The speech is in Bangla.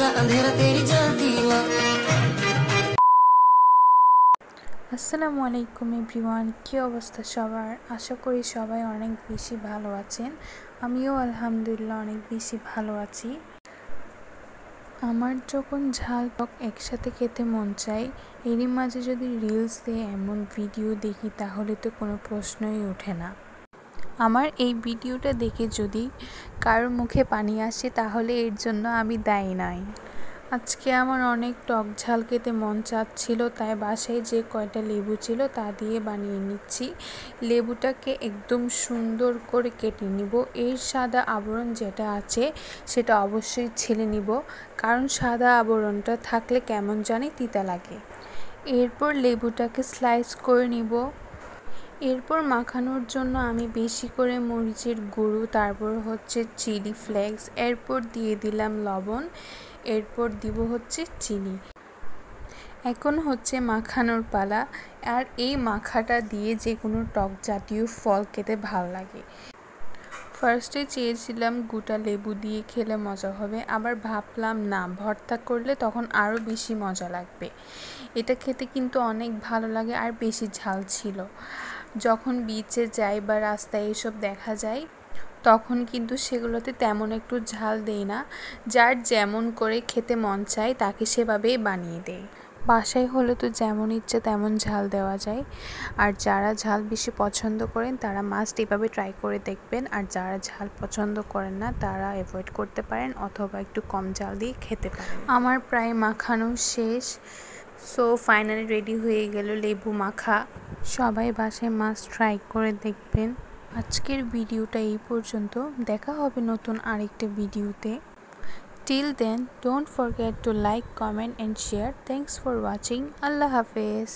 अंधेरा तेरी जलती ला। আসসালামু আলাইকুম এভরিওয়ান, কী অবস্থা সবার? আশা করি সবাই অনেক বেশি ভালো আছেন। আমিও আলহামদুলিল্লাহ অনেক বেশি ভালো আছি। আমার যখন ঝাল টক একসাথে খেতে মন চায়, এরই মাঝে যদি রিলসে এমন ভিডিও দেখি তাহলে তো কোনো প্রশ্নই ওঠে না। আমার এই ভিডিওটা দেখে যদি কারোর মুখে পানি আসে তাহলে এর জন্য আমি দায়ী নই। আজকে আমার অনেক টক ঝাল খেতে মন চাচ্ছিল, তাই বাসায় যে কয়টা লেবু ছিল তা দিয়ে বানিয়ে নিচ্ছি। লেবুটাকে একদম সুন্দর করে কেটে নিব। এর সাদা আবরণ যেটা আছে সেটা অবশ্যই ছেলে নিব, কারণ সাদা আবরণটা থাকলে কেমন জানি তিতা লাগে। এরপর লেবুটাকে স্লাইস করে নিব। এরপর মাখানোর জন্য আমি বেশি করে মরিচের গুঁড়ো, তারপর হচ্ছে চিলি ফ্লেক্স, এরপর দিয়ে দিলাম লবণ, এরপর দিব হচ্ছে চিনি। এখন হচ্ছে মাখানোর পালা। আর এই মাখাটা দিয়ে যে কোনো টক জাতীয় ফল খেতে ভালো লাগে। ফার্স্টে চেয়েছিলাম গোটা লেবু দিয়ে খেলে মজা হবে, আবার ভাবলাম না, ভর্তা করলে তখন আরও বেশি মজা লাগবে। এটা খেতে কিন্তু অনেক ভালো লাগে আর বেশি ঝাল ছিল। যখন বিচে যাই বা রাস্তায় এসব দেখা যায় তখন কিন্তু সেগুলোতে তেমন একটু ঝাল দেই না, যার যেমন করে খেতে মন চায় তাকে সেভাবেই বানিয়ে দেয়। বাসায় হলে তো যেমন ইচ্ছে তেমন ঝাল দেওয়া যায়। আর যারা ঝাল বেশি পছন্দ করেন তারা মাস্ট এভাবে ট্রাই করে দেখবেন, আর যারা ঝাল পছন্দ করেন না তারা অ্যাভয়েড করতে পারেন অথবা একটু কম ঝাল দিয়ে খেতে পারেন। আমার প্রায় মাখানো শেষ। সো ফাইনালি রেডি হয়ে গেল লেবু মাখা। সবাই বাসায় মাস্ট ট্রাই করে দেখবেন। আজকের ভিডিওটা এই পর্যন্ত, দেখা হবে নতুন আরেকটা ভিডিওতে। Till then, don't forget to like, comment and share. Thanks for watching. Allah Hafiz.